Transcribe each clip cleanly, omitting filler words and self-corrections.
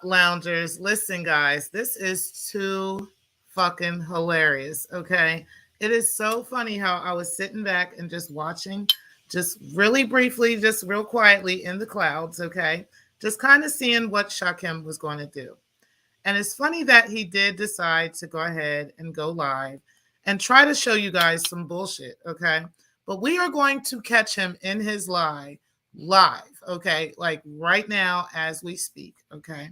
loungers? Listen, guys, this is too fucking hilarious. Okay. It is so funny how I was sitting back and just watching, just really briefly, just real quietly in the clouds. Okay. Just kind of seeing what Shakim was going to do. And it's funny that he did decide to go ahead and go live and try to show you guys some bullshit. Okay. But we are going to catch him in his lie live. Okay. Like right now as we speak. Okay.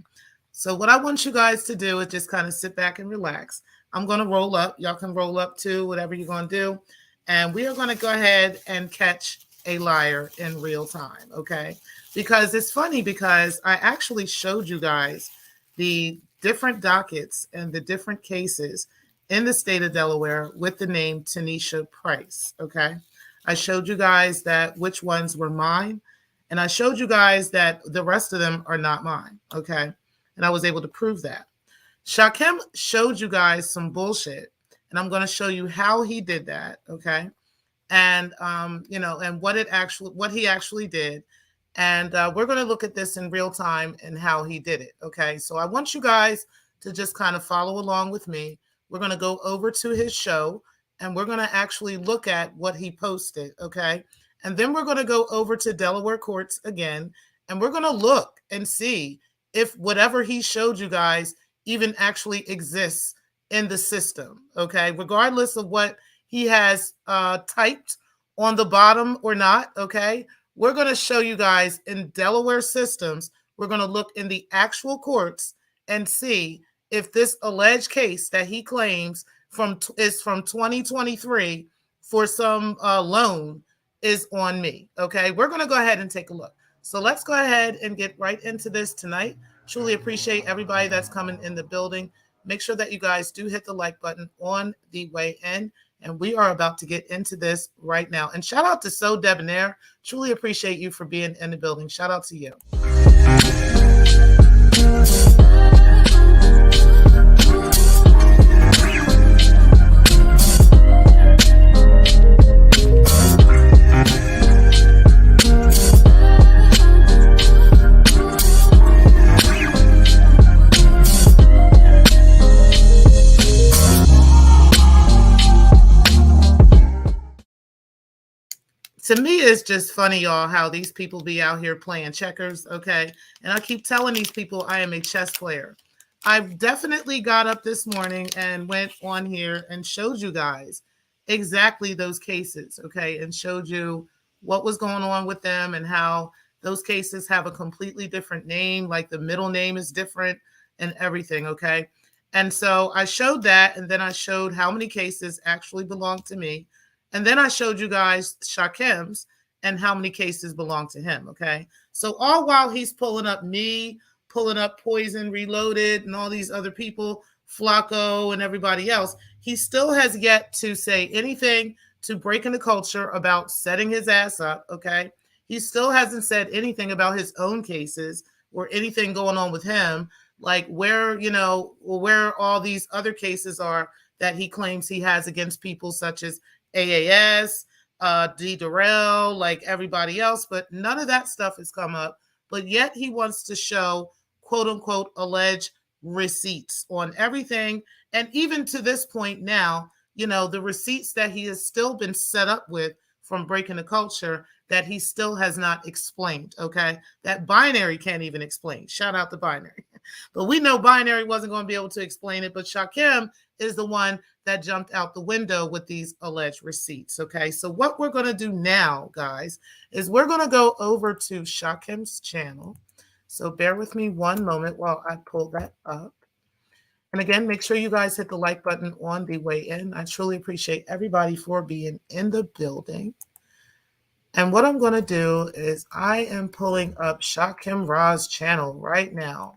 So what I want you guys to do is just kind of sit back and relax. I'm going to roll up. Y'all can roll up too, whatever you're going to do. And we are going to go ahead and catch a liar in real time. Okay. Because it's funny because I actually showed you guys the different dockets and the different cases in the state of Delaware with the name Tanisha Price. Okay. I showed you guys that which ones were mine. And I showed you guys that the rest of them are not mine. Okay. And I was able to prove that. Shakim showed you guys some bullshit. And I'm going to show you how he did that. Okay. And, and what he actually did. And we're going to look at this in real time and how he did it. Okay. So I want you guys to just kind of follow along with me. We're going to go over to his show and we're going to actually look at what he posted. Okay. And then we're going to go over to Delaware courts again. And we're going to look and see if whatever he showed you guys even actually exists in the system. Okay. Regardless of what he has typed on the bottom or not. Okay. We're going to show you guys in Delaware systems. We're going to look in the actual courts and see if this alleged case that he claims is from 2023 for some loan is on me. Okay, we're going to go ahead and take a look. So let's go ahead and get right into this tonight. Truly appreciate everybody that's coming in the building. Make sure that you guys do hit the like button on the way in. And we are about to get into this right now. And shout out to So Debonair. Truly appreciate you for being in the building. Shout out to you. To me, it's just funny, y'all, how these people be out here playing checkers, okay? And I keep telling these people I am a chess player. I've definitely got up this morning and went on here and showed you guys exactly those cases, okay? And showed you what was going on with them and how those cases have a completely different name, like the middle name is different and everything, okay? And so I showed that, and then I showed how many cases actually belong to me. And then I showed you guys Shakim's and how many cases belong to him. Okay. So all while he's pulling up me, pulling up Poison Reloaded and all these other people, Flacco and everybody else, he still has yet to say anything to Breaking the Culture about setting his ass up. Okay. He still hasn't said anything about his own cases or anything going on with him, like where all these other cases are that he claims he has against people such as AAS, D. Durrell, like everybody else, but none of that stuff has come up. But yet he wants to show, quote unquote, alleged receipts on everything. And even to this point now, the receipts that he has still been set up with from Breaking the Culture that he still has not explained. Okay. That Binary can't even explain. Shout out to Binary. But we know Binary wasn't going to be able to explain it. But Shakim is the one that jumped out the window with these alleged receipts. Okay. So what we're going to do now, guys, is we're going to go over to Shakim's channel. So bear with me one moment while I pull that up. And again, make sure you guys hit the like button on the way in. I truly appreciate everybody for being in the building. And what I'm going to do is I am pulling up Shakim Ra's channel right now.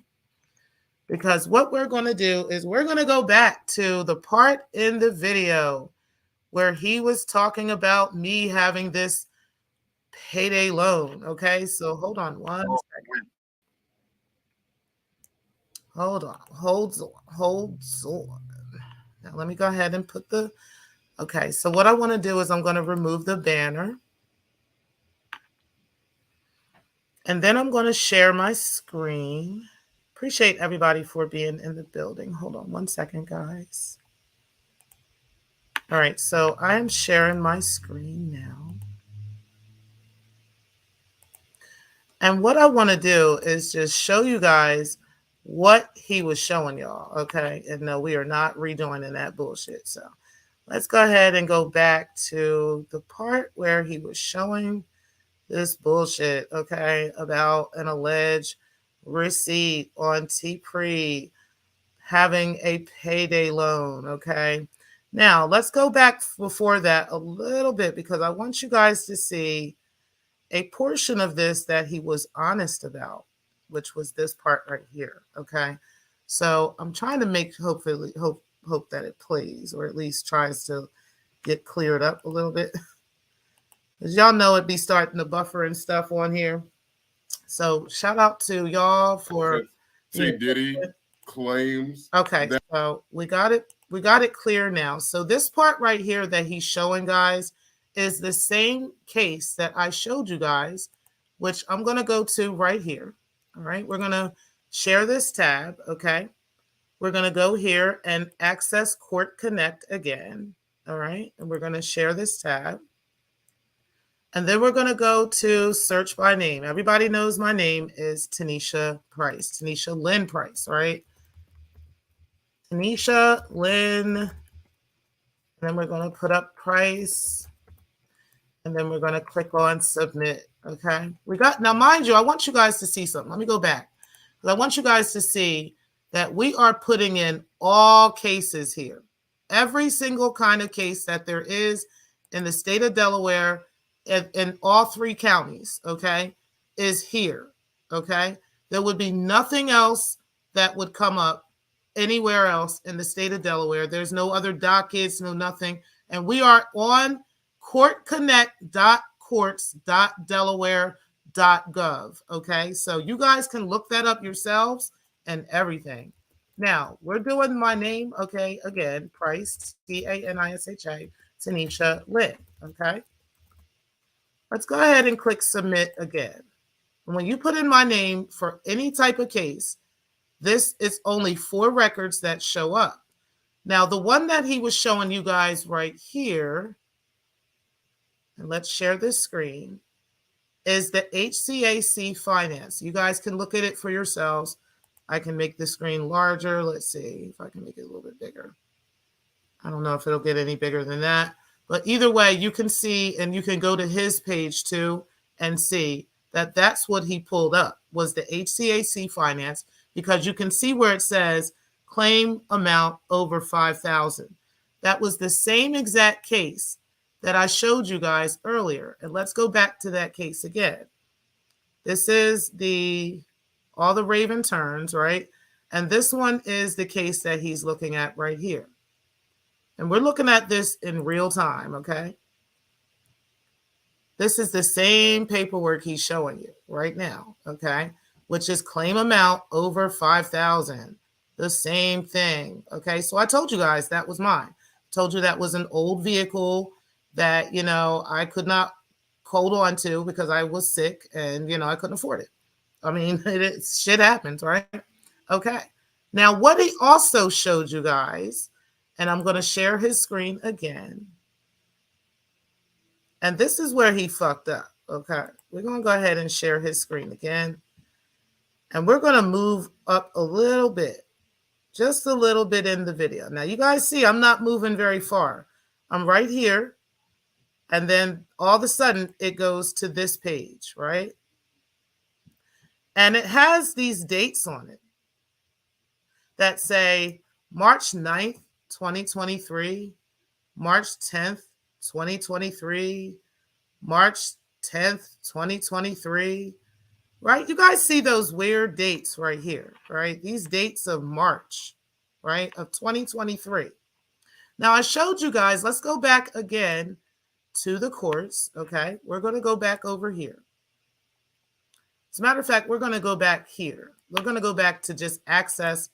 Because what we're going to do is we're going to go back to the part in the video where he was talking about me having this payday loan. Okay, so hold on one second. Hold on. Now let me go ahead and put okay, so what I want to do is I'm going to remove the banner. And then I'm going to share my screen. Appreciate everybody for being in the building. Hold on one second, guys. All right, so I am sharing my screen now. And what I want to do is just show you guys what he was showing y'all, okay? And no, we are not redoing that bullshit. So let's go ahead and go back to the part where he was showing this bullshit, okay, about an alleged receipt on T-Pre having a payday loan, okay? Now, let's go back before that a little bit because I want you guys to see a portion of this that he was honest about, which was this part right here, okay? So I'm trying to make hopefully hope that it plays or at least tries to get cleared up a little bit. As y'all know, it be starting to buffer and stuff on here. So shout out to y'all for T. Diddy claims. Okay, so we got it clear now. So this part right here that he's showing, guys, is the same case that I showed you guys, which I'm going to go to right here. All right, we're going to share this tab, okay? We're going to go here and access Court Connect again, all right? And we're going to share this tab. And then we're going to go to search by name. Everybody knows my name is Tanisha Price, Tanisha Lynn Price, right? Tanisha Lynn. And then we're going to put up Price. And then we're going to click on submit. Okay. Now, mind you, I want you guys to see something. Let me go back. Because I want you guys to see that we are putting in all cases here. Every single kind of case that there is in the state of Delaware, in all 3 counties, okay, is here, okay? There would be nothing else that would come up anywhere else in the state of Delaware. There's no other dockets, no nothing. And we are on courtconnect.courts.delaware.gov, okay? So you guys can look that up yourselves and everything. Now, we're doing my name, okay, again, Price, Tanisha, Tanisha Lynn, okay? Let's go ahead and click submit again. And when you put in my name for any type of case, this is only 4 records that show up. Now, the one that he was showing you guys right here, and let's share this screen, is the HCAC Finance. You guys can look at it for yourselves. I can make the screen larger. Let's see if I can make it a little bit bigger. I don't know if it'll get any bigger than that. But either way, you can see, and you can go to his page too and see that that's what he pulled up, was the HCAC Finance, because you can see where it says claim amount over $5,000. That was the same exact case that I showed you guys earlier. And let's go back to that case again. This is all the Raven turns, right? And this one is the case that he's looking at right here. And we're looking at this in real time, okay? This is the same paperwork he's showing you right now, okay? Which is claim amount over $5,000. The same thing, okay? So I told you guys that was mine. I told you that was an old vehicle that, you know, I could not hold on to because I was sick and, you know, I couldn't afford it. I mean, shit happens, right? Okay. Now, what he also showed you guys, and I'm going to share his screen again. And this is where he fucked up. Okay. We're going to go ahead and share his screen again. And we're going to move up a little bit, just a little bit in the video. Now, you guys see I'm not moving very far. I'm right here. And then all of a sudden it goes to this page, right? And it has these dates on it that say March 9th, 2023, March 10th, 2023, March 10th, 2023, right? You guys see those weird dates right here, right? These dates of March, right, of 2023. Now, I showed you guys, let's go back again to the courts, okay? We're going to go back over here. As a matter of fact, we're going to go back here. We're going to go back to just access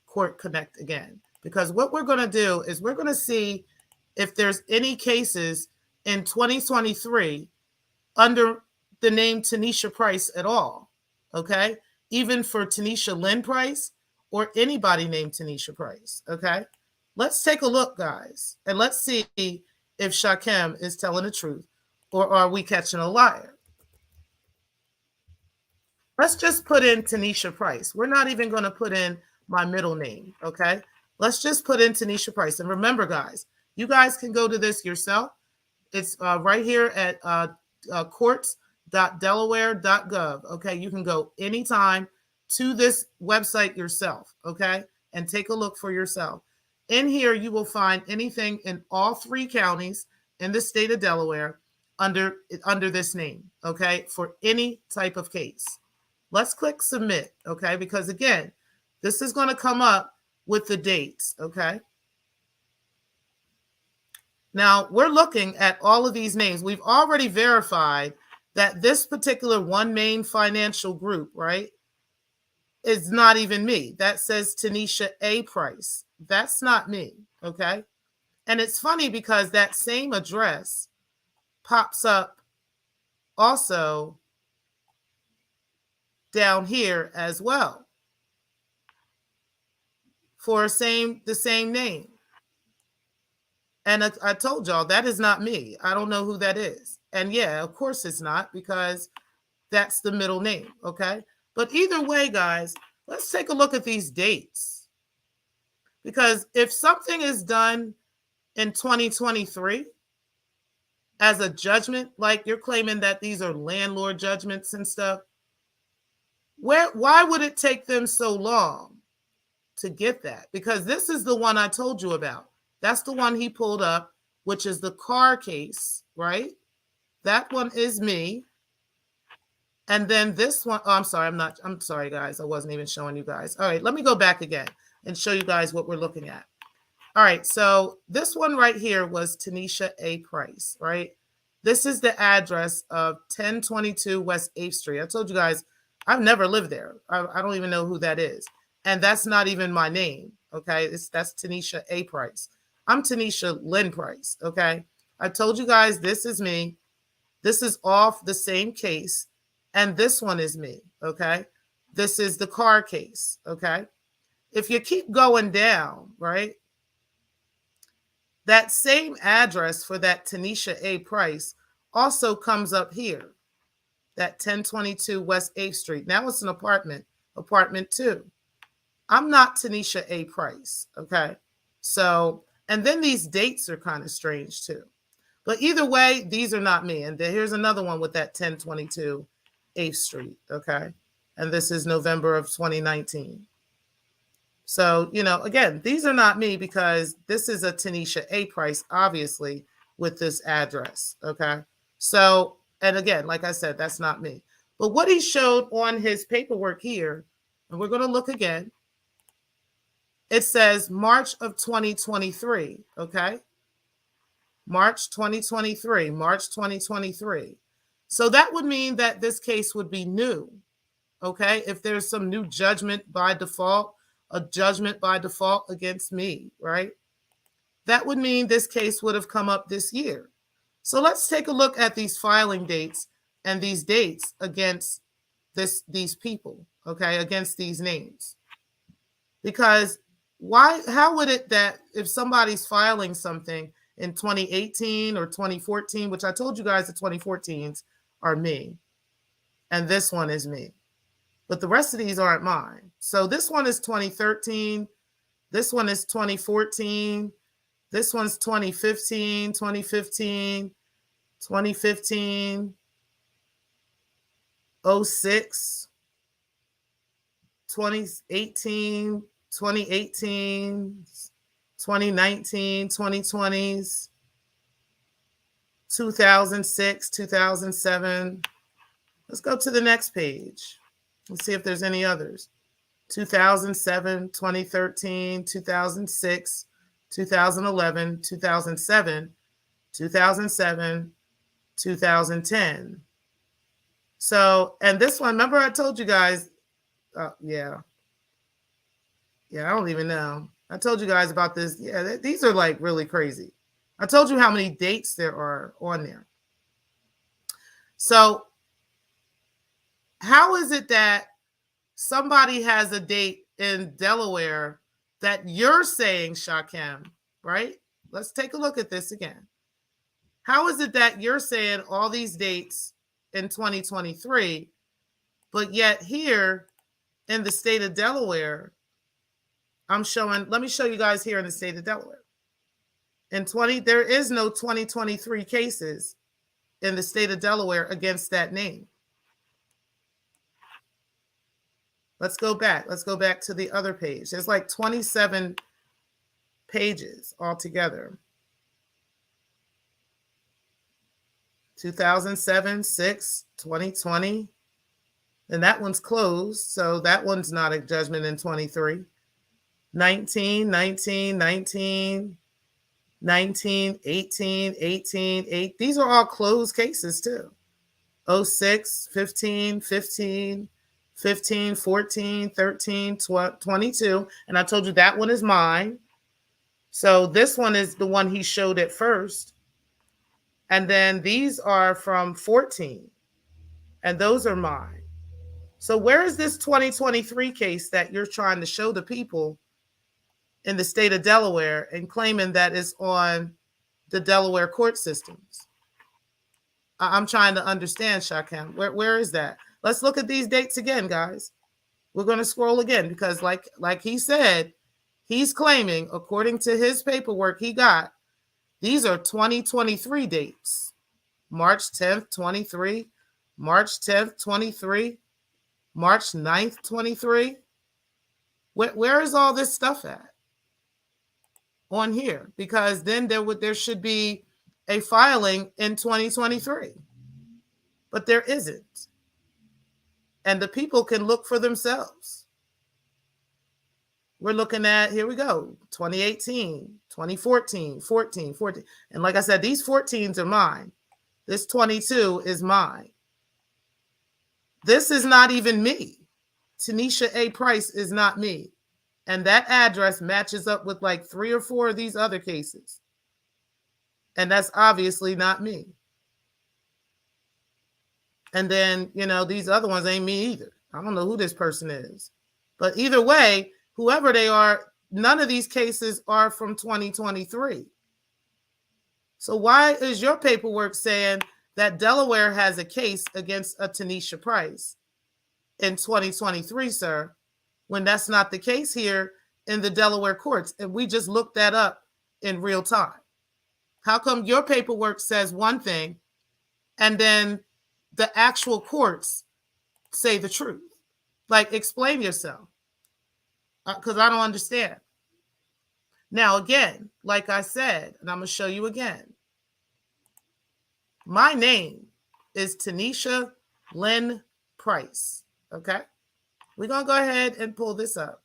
Court Connect again. Because what we're going to do is we're going to see if there's any cases in 2023 under the name Tanisha Price at all, okay? even for Tanisha Lynn Price or anybody named Tanisha Price. Okay. Let's take a look, guys, and let's see if Shakim is telling the truth or are we catching a liar. Let's just put in Tanisha Price. We're not even going to put in my middle name. Okay. Let's just put in Tanisha Price. And remember, guys, you guys can go to this yourself. It's right here at courts.delaware.gov. Okay. You can go anytime to this website yourself. Okay. And take a look for yourself. In here, you will find anything in all 3 counties in the state of Delaware under this name. Okay. For any type of case. Let's click submit, okay? Because again, this is going to come up with the dates, okay? Now, we're looking at all of these names. We've already verified that this particular One Main Financial Group, right, is not even me. That says Tanisha A. Price. That's not me, okay? And it's funny because that same address pops up also down here as well for the same name. And I told y'all that is not me. I don't know who that is. And yeah, of course it's not, because that's the middle name, okay? But either way, guys, let's take a look at these dates. Because if something is done in 2023 as a judgment, like you're claiming that these are landlord judgments and stuff, why would it take them so long to get that? Because this is the one I told you about. That's the one he pulled up, which is the car case, right? That one is me. And then this one, oh, I'm sorry, guys. I wasn't even showing you guys. All right, let me go back again and show you guys what we're looking at. All right, so this one right here was Tanisha A. Price, right? This is the address of 1022 West 8th Street. I told you guys, I've never lived there. I don't even know who that is. And that's not even my name, okay? That's Tanisha A. Price. I'm Tanisha Lynn Price, okay? I told you guys this is me. This is off the same case. And this one is me, okay? This is the car case, okay? If you keep going down, right, that same address for that Tanisha A. Price also comes up here, that 1022 West 8th Street. Now it's an apartment 2. I'm not Tanisha A. Price, okay? So, and then these dates are kind of strange too. But either way, these are not me. And here's another one with that 1022 8th Street, okay? And this is November of 2019. So, again, these are not me because this is a Tanisha A. Price, obviously, with this address, okay? So, and again, like I said, that's not me. But what he showed on his paperwork here, and we're going to look again, it says March of 2023, okay? March 2023. So that would mean that this case would be new, okay? If there's some new judgment by default, a judgment by default against me, right? That would mean this case would have come up this year. So let's take a look at these filing dates and these dates against these people, okay, against these names. Because how would it that if somebody's filing something in 2018 or 2014, which I told you guys the 2014s are me, and this one is me, but the rest of these aren't mine. So this one is 2013, this one is 2014, this one's 2015, 2015, 2015, 06, 2018, 2018, 2019, 2020s, 2006, 2007. Let's go to the next page. Let's see if there's any others. 2007, 2013, 2006, 2011, 2007, 2007, 2010. So, and this one, remember I told you guys, yeah, I don't even know. I told you guys about this. Yeah, these are like really crazy. I told you how many dates there are on there. So how is it that somebody has a date in Delaware that you're saying, Shakim, right? Let's take a look at this again. How is it that you're saying all these dates in 2023, but yet here in the state of Delaware, I'm showing, let me show you guys here in the state of Delaware. There is no 2023 cases in the state of Delaware against that name. Let's go back. Let's go back to the other page. There's like 27 pages altogether. 2007, 6, 2020. And that one's closed. So that one's not a judgment in 23. 19, 19, 19, 19, 18, 18, 8. These are all closed cases too. 06, 15, 15, 15, 14, 13, 22. And I told you that one is mine. So this one is the one he showed at first. And then these are from 14. And those are mine. So where is this 2023 case that you're trying to show the people in the state of Delaware and claiming that it's on the Delaware court systems? I'm trying to understand, Shakim. Where is that? Let's look at these dates again, guys. We're going to scroll again because like he said, he's claiming, according to his paperwork he got, these are 2023 dates. March 10th, 23, March 10th, 23, March 9th, 23. Where is all this stuff at? On here, because then there should be a filing in 2023, but there isn't, and the people can look for themselves. We're looking at, here we go, 2018, 2014, 14, and like I said, these 14s are mine. This 22 is mine. This is not even me. Tanisha A. Price is not me. And that address matches up with like 3 or 4 of these other cases. And that's obviously not me. And then, these other ones ain't me either. I don't know who this person is. But either way, whoever they are, none of these cases are from 2023. So why is your paperwork saying that Delaware has a case against a Tanisha Price in 2023, sir, when that's not the case here in the Delaware courts? And we just looked that up in real time. How come your paperwork says one thing and then the actual courts say the truth? Like, explain yourself, because I don't understand. Now, again, like I said, and I'm going to show you again, my name is Tanisha Lynn Price, okay? We're going to go ahead and pull this up.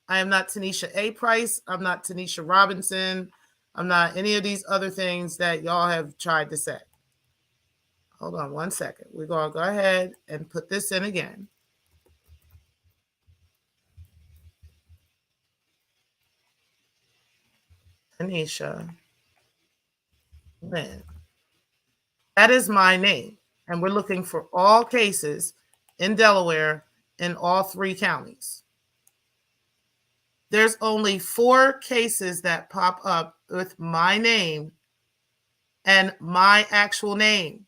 I am not Tanisha A. Price. I'm not Tanisha Robinson. I'm not any of these other things that y'all have tried to say. Hold on one second. We're going to go ahead and put this in again. Tanisha Lynn. That is my name. And we're looking for all cases in Delaware in all 3 counties. There's only 4 cases that pop up with my name and my actual name.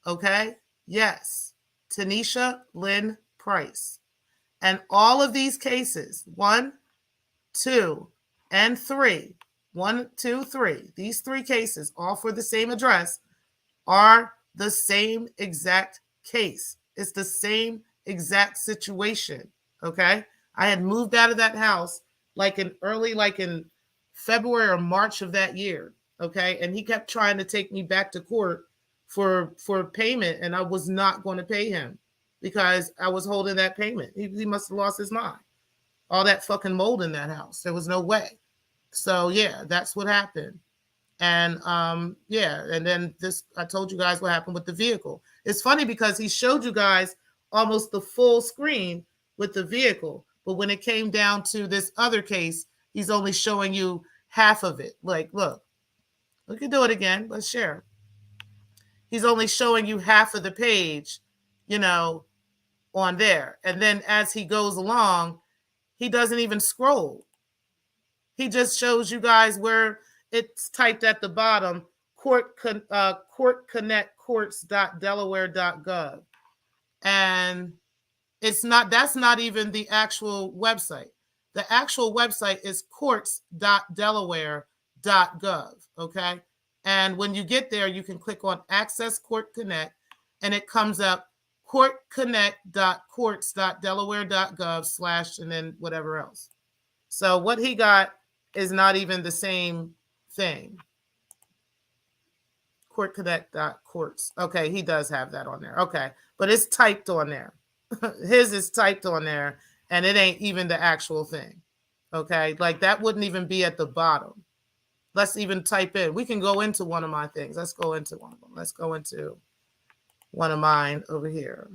Okay? Yes. Tanisha Lynn Price. And all of these cases, 1, 2, and 3, 1, 2, 3, these 3 cases, all for the same address, are the same exact case. It's the same exact situation. Okay? I had moved out of that house like in February or March of that year. Okay? And he kept trying to take me back to court for payment, and I was not going to pay him because I was holding that payment. He must have lost his mind. All that fucking mold in that house. There was no way. So yeah, that's what happened. And yeah, and then I told you guys what happened with the vehicle. It's funny because he showed you guys almost the full screen with the vehicle, but when it came down to this other case, he's only showing you half of it. Like, look, we can do it again. Let's share. He's only showing you half of the page, on there. And then as he goes along, he doesn't even scroll. He just shows you guys where it's typed at the bottom, court connect courts.delaware.gov. And it's not, that's not even the actual website. The actual website is courts.delaware.gov. Okay. And when you get there, you can click on Access Court Connect, and it comes up courtconnect.courts.delaware.gov / and then whatever else. So what he got is not even the same thing. Courtconnect.courts. Okay, he does have that on there. Okay, but it's typed on there. His is typed on there, and it ain't even the actual thing. Okay, like that wouldn't even be at the bottom. Let's even type in. We can go into one of my things. Let's go into one of them. Let's go into one of mine over here.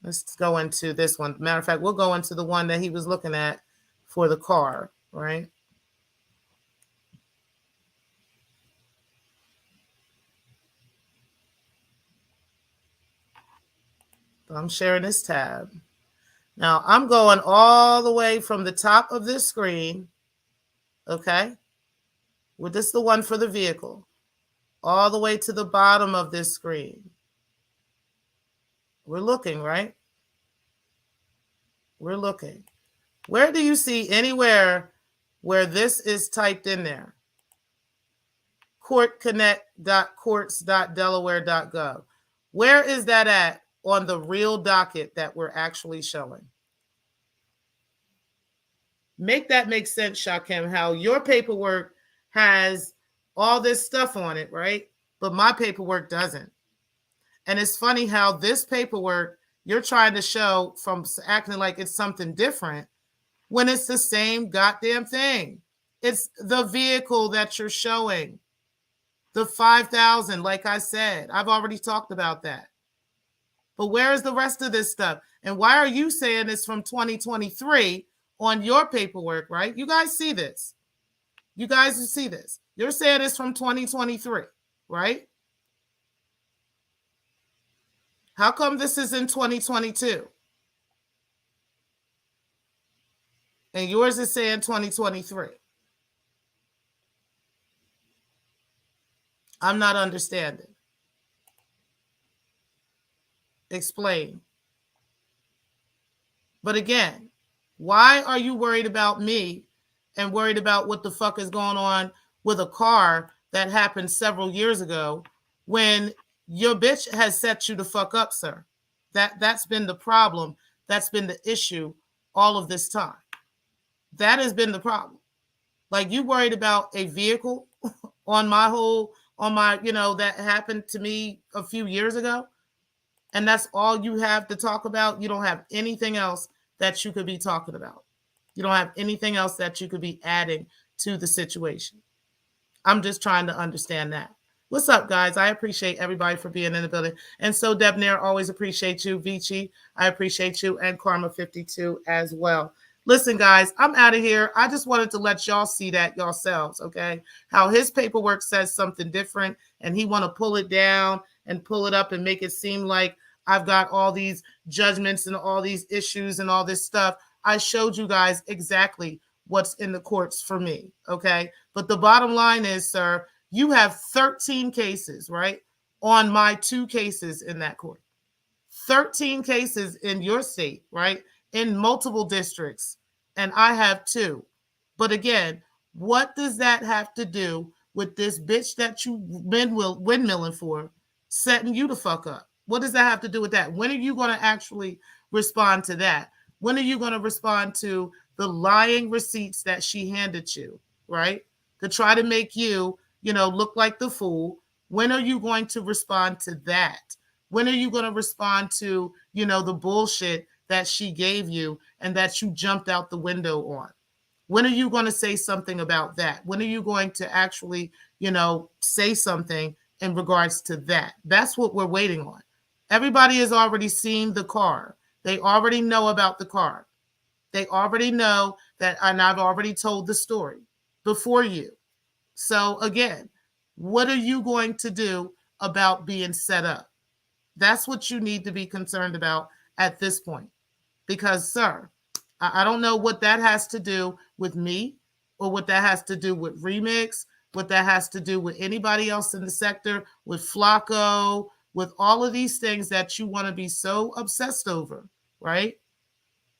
Let's go into this one. Matter of fact, we'll go into the one that he was looking at for the car, right? So I'm sharing this tab. Now I'm going all the way from the top of this screen, okay? Well, this is the one for the vehicle, all the way to the bottom of this screen. We're looking, right? We're looking. Where do you see anywhere where this is typed in there? courtconnect.courts.delaware.gov. Where is that at on the real docket that we're actually showing? Make that make sense, Shakim, how your paperwork has all this stuff on it, right? But my paperwork doesn't. And it's funny how this paperwork you're trying to show from acting like it's something different when it's the same goddamn thing. It's the vehicle that you're showing. The 5,000, like I said, I've already talked about that. But where is the rest of this stuff? And why are you saying it's from 2023 on your paperwork, right? You guys see this. You guys see this. You're saying it's from 2023, right? How come this is in 2022? And yours is saying 2023. I'm not understanding. Explain. But again, why are you worried about me and worried about what the fuck is going on with a car that happened several years ago when your bitch has set you the fuck up, sir? That's been the problem. That's been the issue all of this time. That has been the problem. Like, you worried about a vehicle on my, that happened to me a few years ago. And that's all you have to talk about. You don't have anything else that you could be talking about. You don't have anything else that you could be adding to the situation. I'm just trying to understand that. What's up, guys? I appreciate everybody for being in the building. And so, Debnair, always appreciate you. Vici, I appreciate you. And Karma52 as well. Listen, guys, I'm out of here. I just wanted to let y'all see that yourselves, okay? How his paperwork says something different, and he want to pull it down and pull it up and make it seem like I've got all these judgments and all these issues and all this stuff. I showed you guys exactly what's in the courts for me, okay? But the bottom line is, sir, you have 13 cases, right, on my 2 cases in that court. 13 cases in your state, right, in multiple districts, and I have 2. But again, what does that have to do with this bitch that you been windmilling for setting you the fuck up? What does that have to do with that? When are you going to actually respond to that? When are you going to respond to the lying receipts that she handed you, right, to try to make you, look like the fool? When are you going to respond to that? When are you going to respond to, the bullshit that she gave you and that you jumped out the window on? When are you going to say something about that? When are you going to actually, say something in regards to that? That's what we're waiting on. Everybody has already seen the car. They already know about the car. They already know that, and I've already told the story before you. So again, what are you going to do about being set up? That's what you need to be concerned about at this point. Because, sir, I don't know what that has to do with me or what that has to do with Remix, what that has to do with anybody else in the sector, with Flacco, with all of these things that you want to be so obsessed over, right?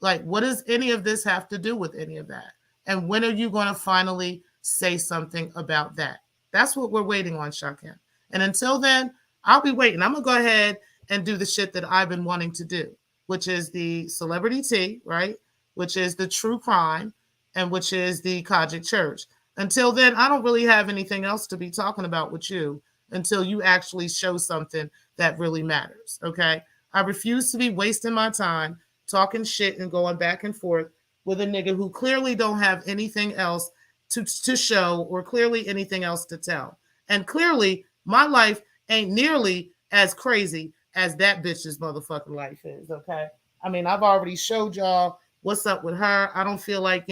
Like, what does any of this have to do with any of that? And when are you going to finally say something about that? That's what we're waiting on, Shakim. And until then, I'll be waiting. I'm going to go ahead and do the shit that I've been wanting to do, which is the celebrity tea, right? Which is the true crime, and which is the Kojic Church. Until then, I don't really have anything else to be talking about with you until you actually show something that really matters, okay? I refuse to be wasting my time talking shit and going back and forth with a nigga who clearly don't have anything else to show or clearly anything else to tell. And clearly, my life ain't nearly as crazy as that bitch's motherfucking life is, okay? I mean, I've already showed y'all what's up with her. I don't feel like,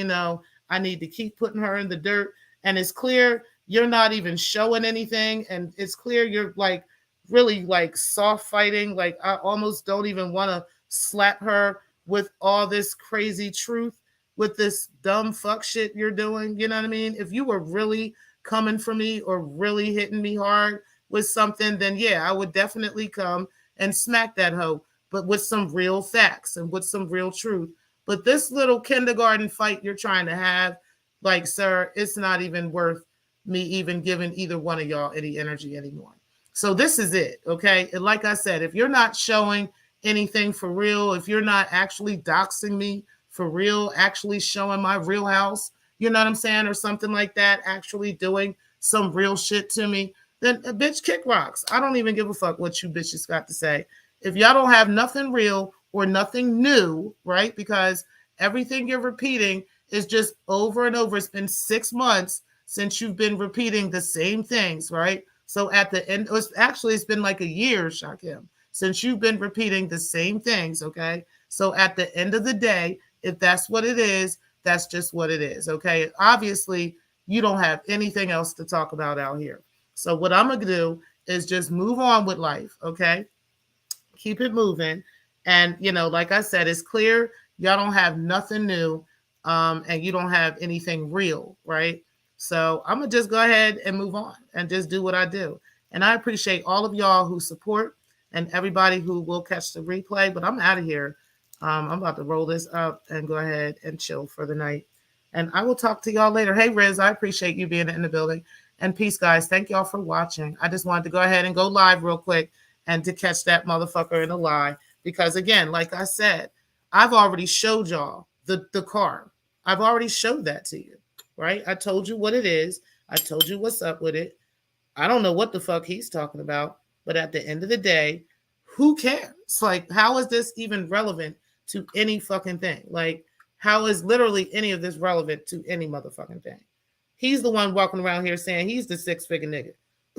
I need to keep putting her in the dirt. And it's clear you're not even showing anything. And it's clear you're like really like soft fighting. Like, I almost don't even want to slap her with all this crazy truth, with this dumb fuck shit you're doing. You know what I mean? If you were really coming for me or really hitting me hard with something, then yeah, I would definitely come and smack that hoe, but with some real facts and with some real truth. But this little kindergarten fight you're trying to have, like, sir, it's not even worth me even giving either one of y'all any energy anymore. So this is it, okay? And like I said, if you're not showing anything for real, if you're not actually doxing me for real, actually showing my real house, you know what I'm saying, or something like that, actually doing some real shit to me, then a bitch kick rocks. I don't even give a fuck what you bitches got to say. If y'all don't have nothing real or nothing new, right? Because everything you're repeating is just over and over. It's been 6 months since you've been repeating the same things, right? So at the end, it's been like a year, Shakim, since you've been repeating the same things, okay? So at the end of the day, if that's what it is, that's just what it is, okay? Obviously, you don't have anything else to talk about out here. So what I'm going to do is just move on with life, okay? Keep it moving. And, like I said, it's clear y'all don't have nothing new, and you don't have anything real, right? So I'm going to just go ahead and move on and just do what I do. And I appreciate all of y'all who support and everybody who will catch the replay. But I'm out of here. I'm about to roll this up and go ahead and chill for the night. And I will talk to y'all later. Hey, Riz, I appreciate you being in the building. And peace, guys. Thank y'all for watching. I just wanted to go ahead and go live real quick and to catch that motherfucker in a lie. Because again, like I said, I've already showed y'all the car. I've already showed that to you, right? I told you what it is. I told you what's up with it. I don't know what the fuck he's talking about. But at the end of the day, who cares? Like, how is this even relevant to any fucking thing? Like, how is literally any of this relevant to any motherfucking thing? He's the one walking around here saying he's the six-figure nigga.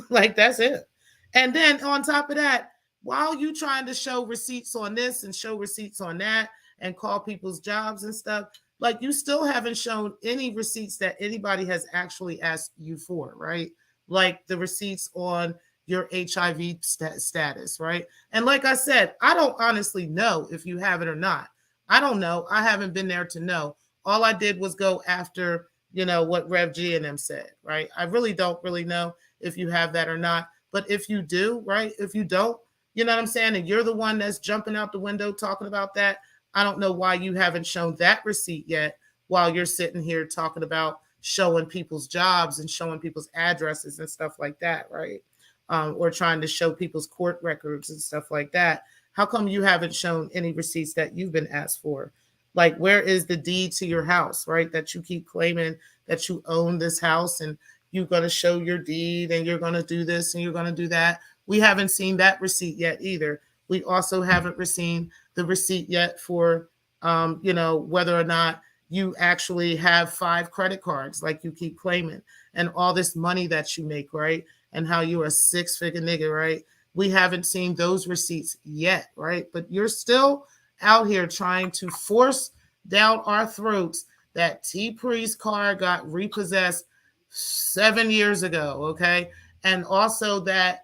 Like, that's it. And then on top of that, while you trying to show receipts on this and show receipts on that and call people's jobs and stuff, like, you still haven't shown any receipts that anybody has actually asked you for, right? Like the receipts on your HIV status, right? And like I said, I don't honestly know if you have it or not. I don't know. I haven't been there to know. All I did was go after, what Rev G and them said, right? I really don't really know if you have that or not. But if you do, right? If you don't, you know what I'm saying? And you're the one that's jumping out the window talking about that. I don't know why you haven't shown that receipt yet while you're sitting here talking about showing people's jobs and showing people's addresses and stuff like that, right? Or trying to show people's court records and stuff like that. How come you haven't shown any receipts that you've been asked for? Like, where is the deed to your house, right? That you keep claiming that you own this house and you're going to show your deed and you're going to do this and you're going to do that. We haven't seen that receipt yet either. We also haven't received the receipt yet for, whether or not you actually have 5 credit cards like you keep claiming and all this money that you make, right? And how you're a 6-figure nigga, right? We haven't seen those receipts yet, right? But you're still out here trying to force down our throats that T. Pre's car got repossessed 7 years ago, okay? And also that,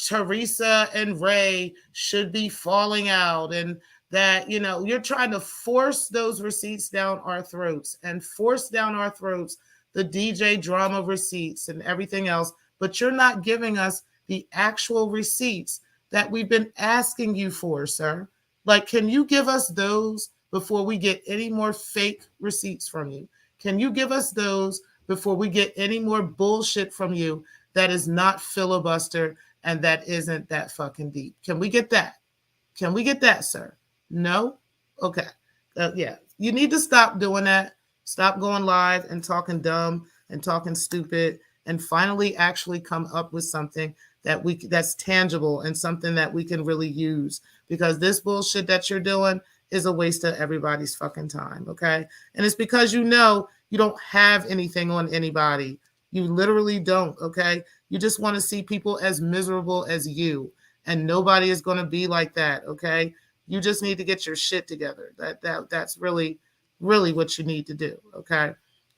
Teresa and Ray should be falling out, and that, you're trying to force those receipts down our throats and force down our throats the DJ drama receipts and everything else, but you're not giving us the actual receipts that we've been asking you for, sir. Like, can you give us those before we get any more fake receipts from you? Can you give us those before we get any more bullshit from you that is not filibuster and that isn't that fucking deep? Can we get that? Can we get that, sir? No? Okay. Yeah. You need to stop doing that. Stop going live and talking dumb and talking stupid, and finally actually come up with something that's tangible and something that we can really use, because this bullshit that you're doing is a waste of everybody's fucking time, okay? And it's because you don't have anything on anybody. You literally don't, okay? You just want to see people as miserable as you, and nobody is going to be like that, okay? You just need to get your shit together. That's really what you need to do, okay?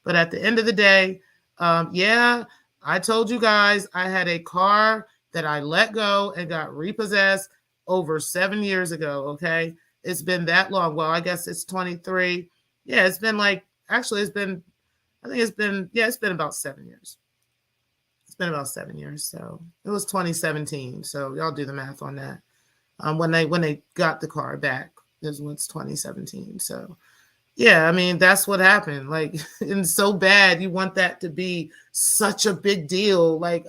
But at the end of the day, yeah, I told you guys I had a car that I let go and got repossessed over 7 years ago, okay? It's been that long. Well, I guess it's 23. Yeah, it's been like, actually, I think it's been about 7 years. It's been about 7 years. So it was 2017. So y'all do the math on that. When they got the car back is when it's 2017. So yeah, I mean, that's what happened. Like, and so bad you want that to be such a big deal. Like,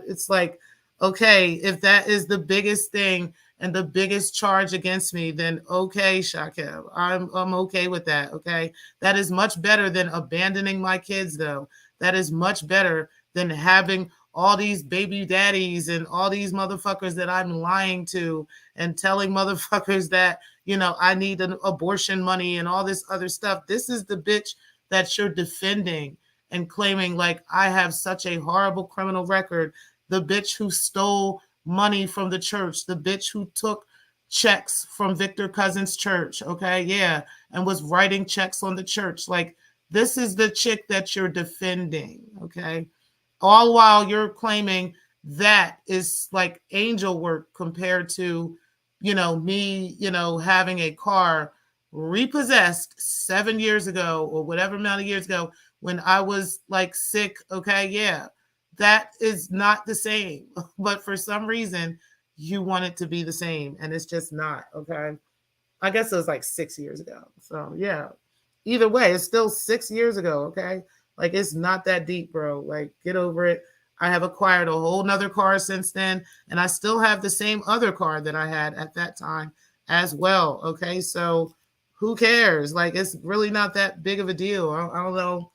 it's like, okay, if that is the biggest thing and the biggest charge against me, then okay, Shakim, I'm okay with that. Okay, that is much better than abandoning my kids, though. That is much better than having all these baby daddies and all these motherfuckers that I'm lying to and telling motherfuckers that, I need an abortion money and all this other stuff. This is the bitch that you're defending and claiming like I have such a horrible criminal record. The bitch who stole money from the church, the bitch who took checks from Victor Cousins' church, okay? Yeah, and was writing checks on the church. Like, this is the chick that you're defending, okay? All while you're claiming that is like angel work compared to, me, having a car repossessed 7 years ago or whatever amount of years ago when I was like sick. Okay. Yeah. That is not the same. But for some reason, you want it to be the same. And it's just not. Okay. I guess it was like 6 years ago. So yeah. Either way, it's still 6 years ago. Okay. Like, it's not that deep, bro. Like, get over it. I have acquired a whole nother car since then, and I still have the same other car that I had at that time as well. Okay, so who cares? Like, it's really not that big of a deal. I don't know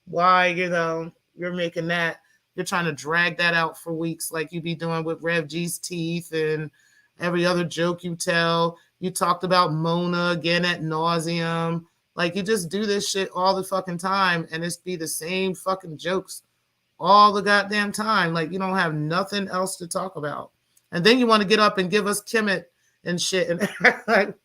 why, you're making that, you're trying to drag that out for weeks like you be doing with Rev G's teeth and every other joke you tell. You talked about Mona again at nauseum. Like, you just do this shit all the fucking time, and it's be the same fucking jokes all the goddamn time. Like, you don't have nothing else to talk about. And then you want to get up and give us Kemet and shit and like,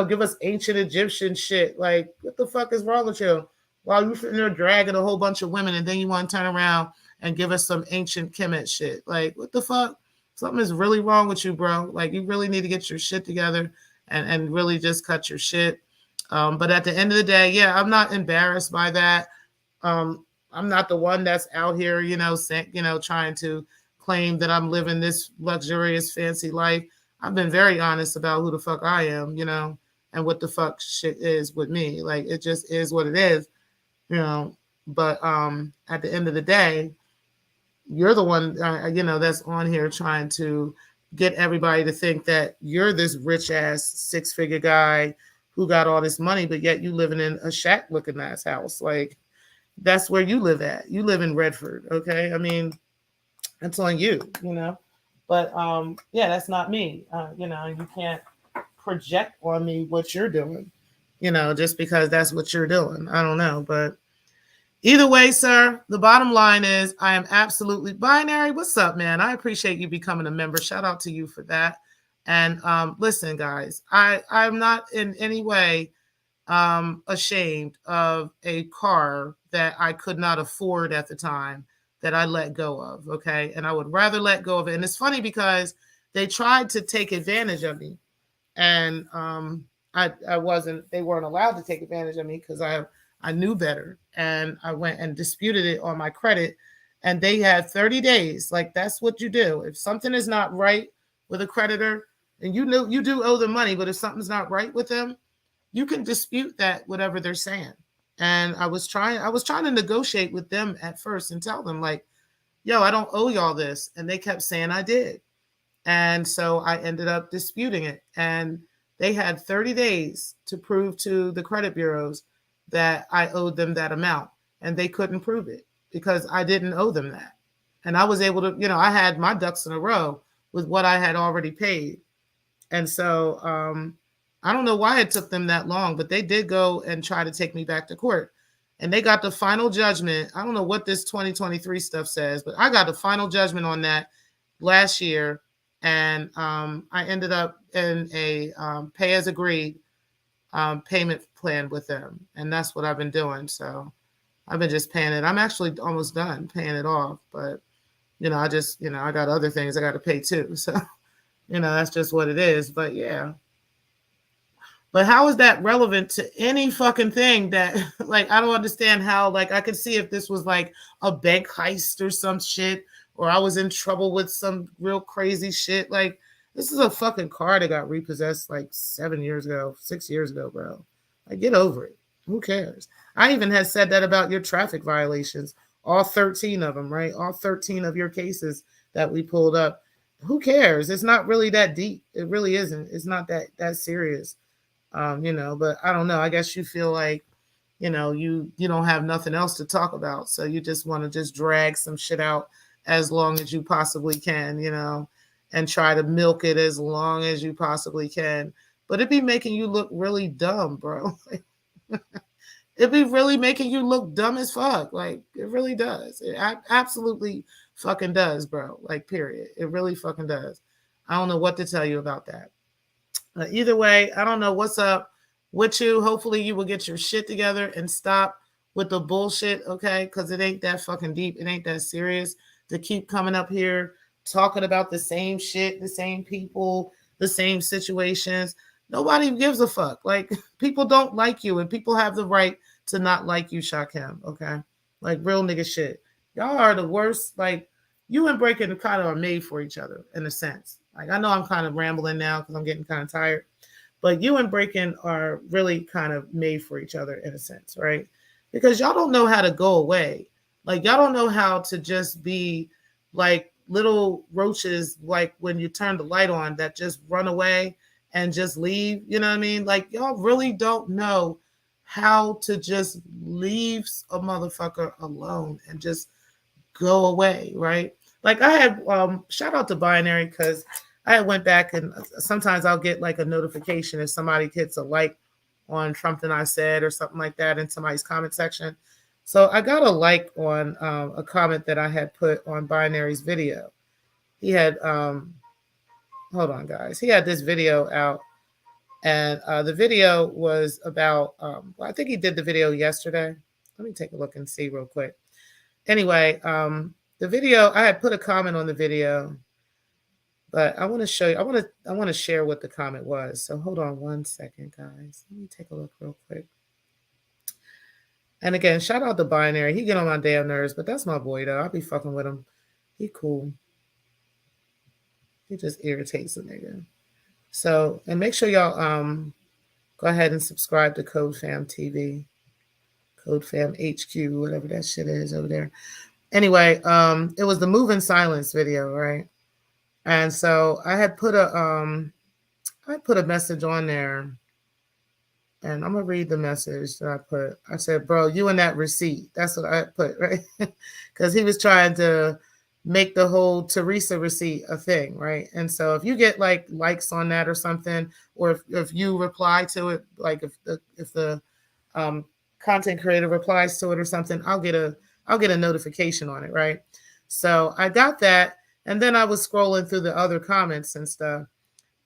give us ancient Egyptian shit. Like, what the fuck is wrong with you? While you sitting there dragging a whole bunch of women, and then you want to turn around and give us some ancient Kemet shit. Like, what the fuck? Something is really wrong with you, bro. Like, you really need to get your shit together and really just cut your shit. But at the end of the day, yeah, I'm not embarrassed by that. I'm not the one that's out here, trying to claim that I'm living this luxurious, fancy life. I've been very honest about who the fuck I am, and what the fuck shit is with me. Like, it just is what it is, But at the end of the day, you're the one, that's on here trying to get everybody to think that you're this rich ass 6-figure guy who got all this money, but yet you living in a shack looking ass house. Like, that's where you live at. You live in Redford, okay? I mean, that's on you, But yeah, that's not me. You can't project on me what you're doing, just because that's what you're doing. I don't know, but either way, sir, the bottom line is I am absolutely binary. What's up, man? I appreciate you becoming a member. Shout out to you for that. And listen, guys, I'm not in any way ashamed of a car that I could not afford at the time that I let go of. Okay. And I would rather let go of it. And it's funny because they tried to take advantage of me. And I wasn't, they weren't allowed to take advantage of me because I knew better. And I went and disputed it on my credit. And they had 30 days. Like, that's what you do. If something is not right with a creditor, and you know you do owe them money, but if something's not right with them, you can dispute that, whatever they're saying. And I was trying to negotiate with them at first and tell them, like, yo, I don't owe y'all this. And they kept saying I did. And so I ended up disputing it. And they had 30 days to prove to the credit bureaus that I owed them that amount. And they couldn't prove it because I didn't owe them that. And I was able to, I had my ducks in a row with what I had already paid. And so I don't know why it took them that long, but they did go and try to take me back to court. And they got the final judgment. I don't know what this 2023 stuff says, but I got the final judgment on that last year. And I ended up in a pay as agreed payment plan with them. And that's what I've been doing. So I've been just paying it. I'm actually almost done paying it off. But, I got other things I got to pay too. So, that's just what it is. But yeah. But how is that relevant to any fucking thing that, like, I don't understand how, like, I could see if this was like a bank heist or some shit, or I was in trouble with some real crazy shit. Like, this is a fucking car that got repossessed like 7 years ago, 6 years ago, bro. Like, get over it. Who cares? I even had said that about your traffic violations, all 13 of them, right? All 13 of your cases that we pulled up. Who cares? It's not really that deep. It really isn't. It's not that serious. But I don't know. I guess you feel like, you don't have nothing else to talk about. So you just want to just drag some shit out as long as you possibly can, and try to milk it as long as you possibly can. But it'd be making you look really dumb, bro. It'd be really making you look dumb as fuck. Like, it really does. It absolutely fucking does, bro. Like, period. It really fucking does. I don't know what to tell you about that. Either way, I don't know what's up with you. Hopefully you will get your shit together and stop with the bullshit, okay? Because it ain't that fucking deep. It ain't that serious to keep coming up here talking about the same shit, the same people, the same situations. Nobody gives a fuck. Like, people don't like you, and people have the right to not like you, Shakim, okay? Like, real nigga shit. Y'all are the worst. Like, you and Breaking kind of are made for each other in a sense. Like, I know I'm kind of rambling now because I'm getting kind of tired, but you and Breaking are really kind of made for each other in a sense, right? Because y'all don't know how to go away. Like, y'all don't know how to just be like little roaches, like when you turn the light on, that just run away and just leave. You know what I mean? Like, y'all really don't know how to just leave a motherfucker alone and just go away, right? Like, I had shout out to Binary, because I went back, and sometimes I'll get like a notification if somebody hits a like on something I said or something like that in somebody's comment section. So I got a like on a comment that I had put on Binary's video. He had hold on, guys. He had this video out, and the video was about well, I think he did the video yesterday. Let me take a look and see real quick. Anyway, the video, I had put a comment on the video, but I want to show you. I want to share what the comment was. So hold on one second, guys. Let me take a look real quick. And again, shout out to Binary. He get on my damn nerves, but that's my boy though. I'll be fucking with him. He cool. He just irritates a nigga. So, and make sure y'all go ahead and subscribe to Code Fam TV, Code Fam HQ, whatever that shit is over there. Anyway, it was the Move in Silence video, right? And so I had put a message on there, and I'm gonna read the message that I put. I said, bro, you and that receipt. That's what I put, right? Because he was trying to make the whole Teresa receipt a thing, right? And so if you get like likes on that or something, or if you reply to it, like if the content creator replies to it or something, I'll get a notification on it, right? So I got that, and then I was scrolling through the other comments and stuff,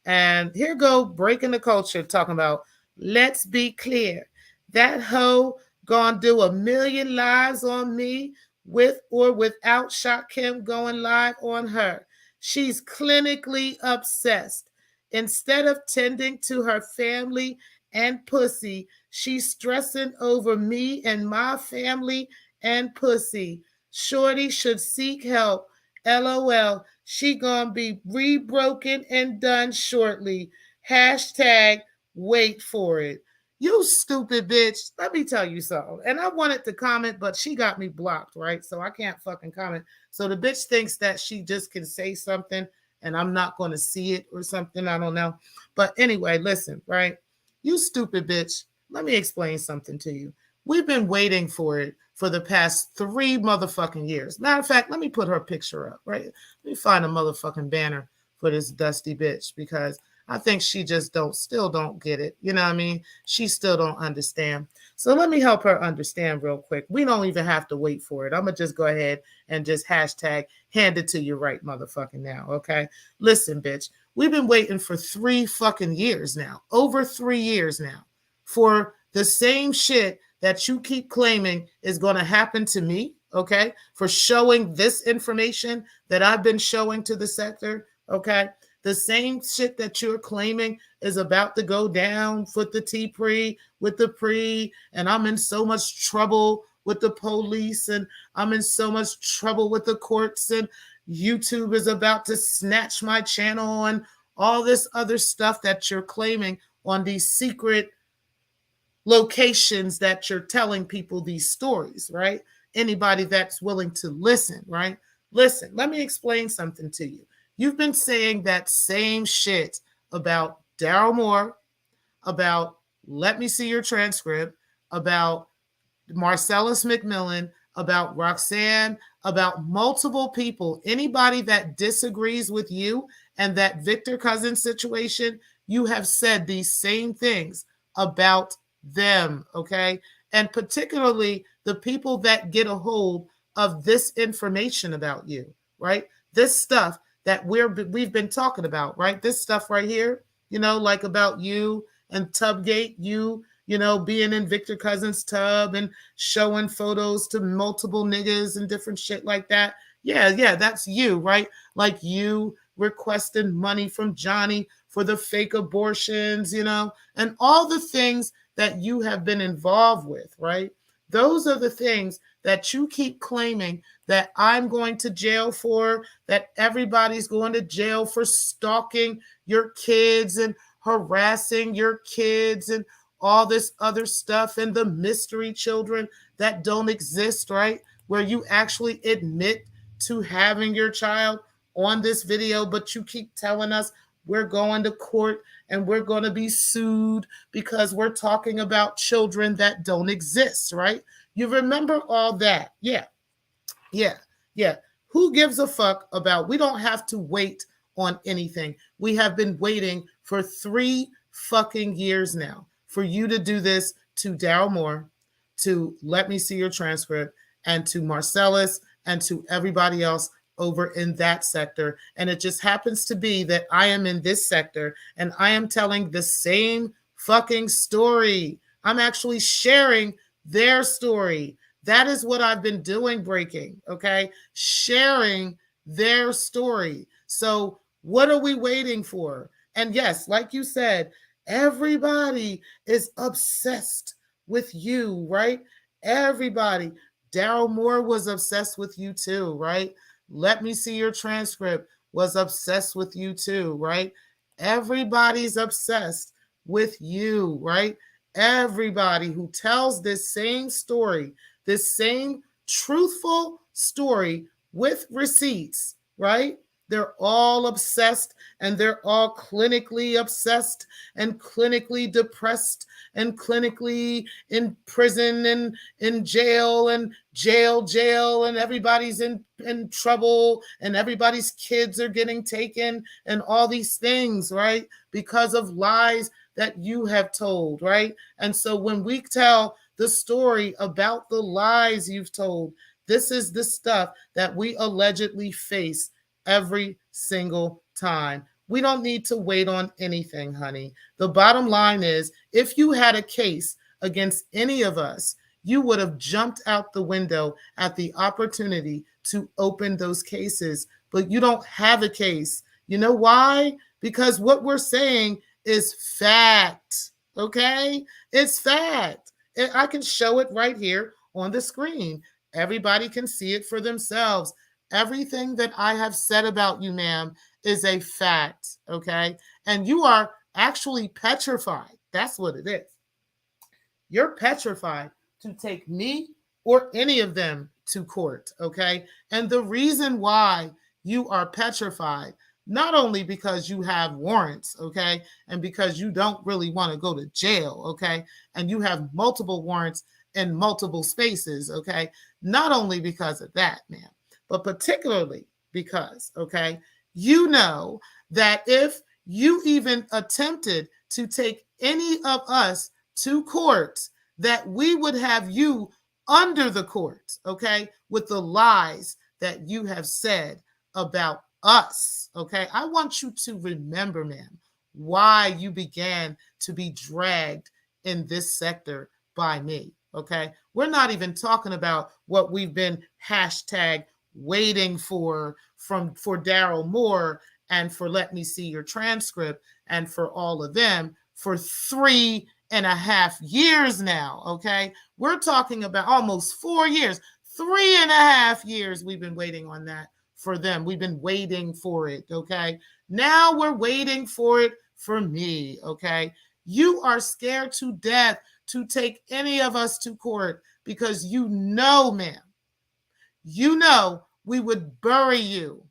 and here go Breaking the Culture talking about, let's be clear, that hoe gonna do a million lies on me with or without Shakim going live on her. She's clinically obsessed. Instead of tending to her family and pussy, she's stressing over me and my family and pussy. Shorty should seek help. LOL. She gonna be rebroken and done shortly. Hashtag wait for it. You stupid bitch. Let me tell you something. And I wanted to comment, but she got me blocked, right? So I can't fucking comment. So the bitch thinks that she just can say something and I'm not going to see it or something. I don't know. But anyway, listen, right? You stupid bitch. Let me explain something to you. We've been waiting for it for the past 3 motherfucking years. Matter of fact, let me put her picture up, right? Let me find a motherfucking banner for this dusty bitch because I think she just still don't get it. You know what I mean? She still don't understand. So let me help her understand real quick. We don't even have to wait for it. I'm gonna just go ahead and just hashtag hand it to you right motherfucking now. Okay. Listen, bitch. We've been waiting for 3 fucking years now, over 3 years now, for the same shit that you keep claiming is gonna happen to me. Okay. For showing this information that I've been showing to the sector. Okay. The same shit that you're claiming is about to go down with the T-Pre, with the pre, and I'm in so much trouble with the police, and I'm in so much trouble with the courts, and YouTube is about to snatch my channel, and all this other stuff that you're claiming on these secret locations that you're telling people these stories, right? Anybody that's willing to listen, right? Listen, let me explain something to you. You've been saying that same shit about Daryl Moore, about let me see your transcript, about Marcellus McMillan, about Roxanne, about multiple people. Anybody that disagrees with you and that Victor Cousins situation, you have said these same things about them, okay? And particularly the people that get a hold of this information about you, right? This stuff that we've been talking about, right? This stuff right here, like about you and Tubgate, being in Victor Cousins' tub and showing photos to multiple niggas and different shit like that. Yeah, that's you, right? Like you requesting money from Johnny for the fake abortions, and all the things that you have been involved with, right? Those are the things that you keep claiming that I'm going to jail for, that everybody's going to jail for stalking your kids and harassing your kids and all this other stuff and the mystery children that don't exist, right? Where you actually admit to having your child on this video, but you keep telling us we're going to court and we're going to be sued because we're talking about children that don't exist, right? You remember all that? Yeah, yeah, yeah. Who gives a fuck about? We don't have to wait on anything. We have been waiting for 3 fucking years now for you to do this to Daryl Moore, to let me see your transcript, and to Marcellus, and to everybody else over in that sector. And it just happens to be that I am in this sector and I am telling the same fucking story. I'm actually sharing their story. That is what I've been doing, breaking, okay? Sharing their story. So, what are we waiting for? And yes, like you said, everybody is obsessed with you, right? Everybody. Daryl Moore was obsessed with you too, right? Let me see your transcript was obsessed with you too, right? Everybody's obsessed with you, right? Everybody who tells this same story, this same truthful story with receipts, right? They're all obsessed and they're all clinically obsessed and clinically depressed and clinically in prison and in jail and jail and everybody's in trouble and everybody's kids are getting taken and all these things, right? Because of lies that you have told, right? And so when we tell the story about the lies you've told, this is the stuff that we allegedly face every single time. We don't need to wait on anything, honey. The bottom line is if you had a case against any of us, you would have jumped out the window at the opportunity to open those cases, but you don't have a case. You know why? Because what we're saying is fact. Okay? It's fact. I can show it right here on the screen. Everybody can see it for themselves. Everything that I have said about you, ma'am, is a fact. Okay? And you are actually petrified. That's what it is. You're petrified to take me or any of them to court. Okay? And the reason why you are petrified, not only because you have warrants, okay, and because you don't really want to go to jail, okay, and you have multiple warrants in multiple spaces, okay, not only because of that, ma'am, but particularly because, okay, you know that if you even attempted to take any of us to court, that we would have you under the court, okay, with the lies that you have said about us. Okay, I want you to remember, ma'am, why you began to be dragged in this sector by me. Okay, we're not even talking about what we've been hashtag waiting for Daryl Moore and for Let Me See Your Transcript and for all of them for 3.5 years now. Okay, we're talking about almost 4 years, 3.5 years we've been waiting on that for them. We've been waiting for it, okay? Now we're waiting for it for me, okay? You are scared to death to take any of us to court because you know, ma'am, you know we would bury you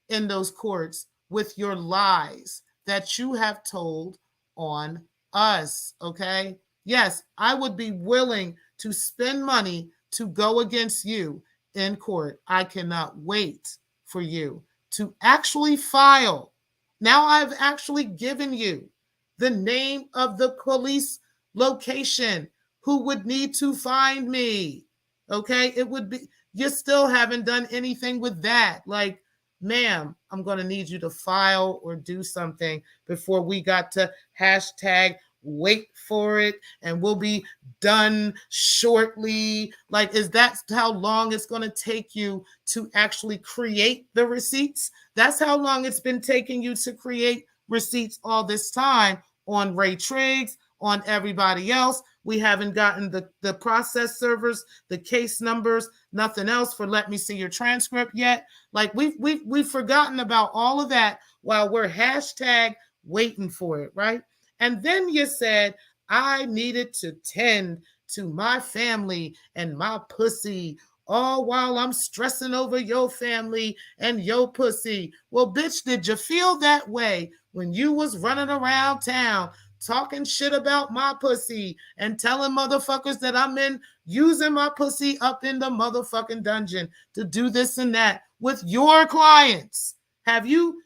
in those courts with your lies that you have told on us, okay? Yes, I would be willing to spend money to go against you in court. I cannot wait for you to actually file. Now I've actually given you the name of the police location who would need to find me. Okay? It would be, you still haven't done anything with that. Like, ma'am, I'm going to need you to file or do something before we got to hashtag wait for it and we'll be done shortly. Like, is that how long it's going to take you to actually create the receipts? That's how long it's been taking you to create receipts all this time on Ray Triggs, on everybody else. We haven't gotten the process servers, the case numbers, nothing else for Let Me See Your Transcript yet. Like, we've forgotten about all of that while we're hashtag waiting for it, right? And then you said I needed to tend to my family and my pussy all while I'm stressing over your family and your pussy. Well, bitch, did you feel that way when you was running around town talking shit about my pussy and telling motherfuckers that I'm in using my pussy up in the motherfucking dungeon to do this and that with your clients? Have you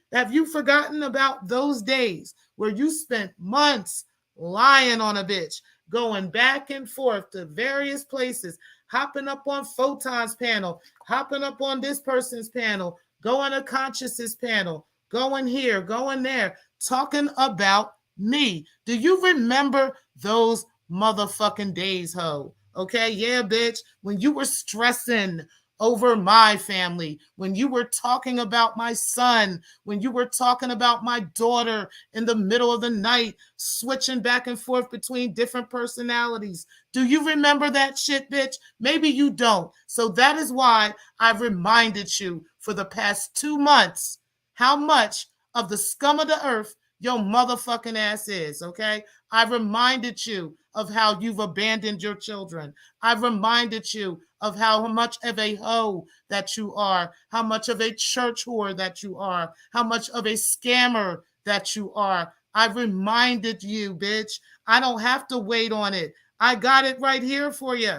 forgotten about those days where you spent months lying on a bitch, going back and forth to various places, hopping up on Photon's panel, hopping up on this person's panel, going to Conscious's panel, going here, going there, talking about me? Do you remember those motherfucking days, ho? Okay, yeah, bitch, when you were stressing over my family, when you were talking about my son, when you were talking about my daughter in the middle of the night, switching back and forth between different personalities. Do you remember that shit, bitch? Maybe you don't. So that is why I've reminded you for the past 2 months how much of the scum of the earth your motherfucking ass is, okay? I've reminded you of how you've abandoned your children. I've reminded you of how much of a hoe that you are, how much of a church whore that you are, how much of a scammer that you are. I've reminded you, bitch. I don't have to wait on it. I got it right here for you.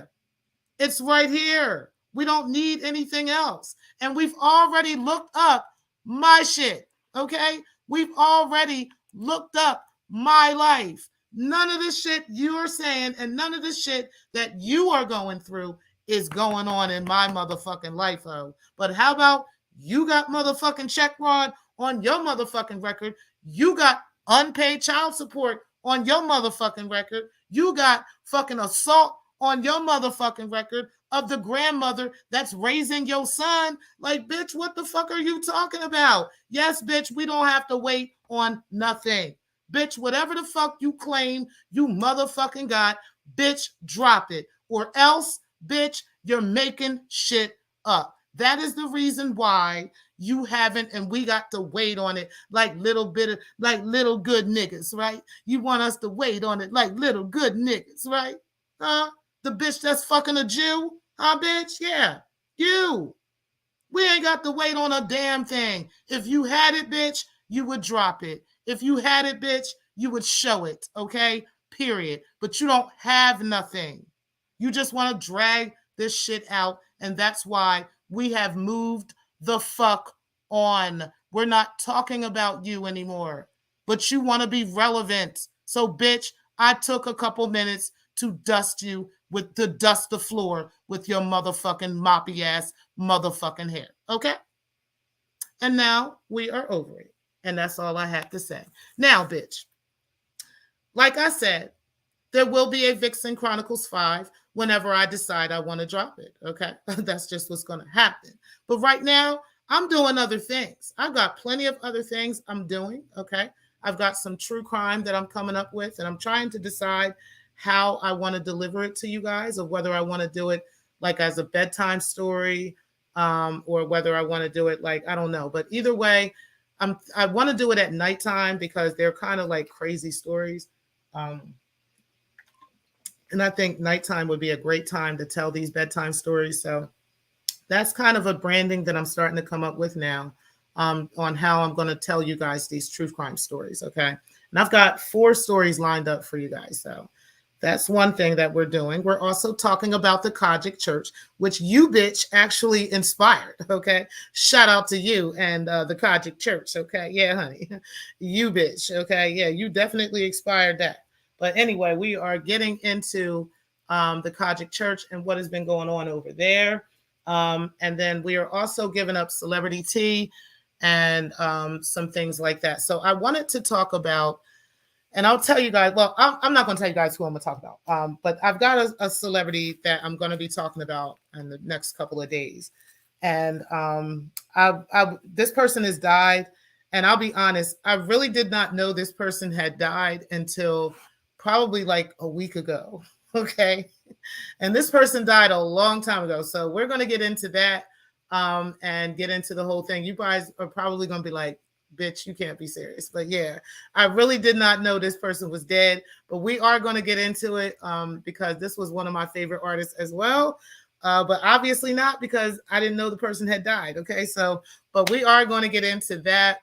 It's right here. We don't need anything else. And we've already looked up my shit, okay? We've already looked up my life. None of the shit you are saying and none of the shit that you are going through is going on in my motherfucking life, oh. But how about you got motherfucking check fraud on your motherfucking record? You got unpaid child support on your motherfucking record. You got fucking assault on your motherfucking record of the grandmother that's raising your son. Like, bitch, what the fuck are you talking about? Yes, bitch, we don't have to wait on nothing. Bitch, whatever the fuck you claim you motherfucking got, bitch, drop it. Or else, bitch, you're making shit up. That is the reason why you haven't, and we got to wait on it like little good niggas, right? You want us to wait on it like little good niggas, right? Huh? The bitch that's fucking a Jew? Huh, bitch? Yeah. You. We ain't got to wait on a damn thing. If you had it, bitch, you would drop it. If you had it, bitch, you would show it, okay? Period. But you don't have nothing. You just want to drag this shit out, and that's why we have moved the fuck on. We're not talking about you anymore, but you want to be relevant. So, bitch, I took a couple minutes to dust you with the dust the floor with your motherfucking moppy ass motherfucking hair. Okay? And now we are over it. And that's all I have to say. Now, bitch, like I said, there will be a Vixen Chronicles 5 whenever I decide I want to drop it. Okay? That's just what's going to happen. But right now, I'm doing other things. I've got plenty of other things I'm doing. Okay? I've got some true crime that I'm coming up with, and I'm trying to decide how I want to deliver it to you guys, or whether I want to do it like as a bedtime story, or whether I want to do it like, I don't know. But either way, I want to do it at nighttime because they're kind of like crazy stories. And I think nighttime would be a great time to tell these bedtime stories. So that's kind of a branding that I'm starting to come up with now, on how I'm going to tell you guys these true crime stories. Okay. And I've got 4 stories lined up for you guys. So that's one thing that we're doing. We're also talking about the Kojic Church, which you bitch actually inspired. Okay. Shout out to you and the Kojic Church. Okay. Yeah, honey. You bitch. Okay. Yeah, you definitely inspired that. But anyway, we are getting into the Kojic Church and what has been going on over there. And then we are also giving up celebrity tea and some things like that. So I wanted to talk about, and I'll tell you guys, well, I'm not going to tell you guys who I'm going to talk about, but I've got a celebrity that I'm going to be talking about in the next couple of days. And this person has died. And I'll be honest, I really did not know this person had died until probably like a week ago. Okay. And this person died a long time ago. So we're going to get into that, and get into the whole thing. You guys are probably going to be like, bitch, you can't be serious. But yeah, I really did not know this person was dead, but we are going to get into it, because this was one of my favorite artists as well. But obviously not, because I didn't know the person had died. Okay. So, but we are going to get into that.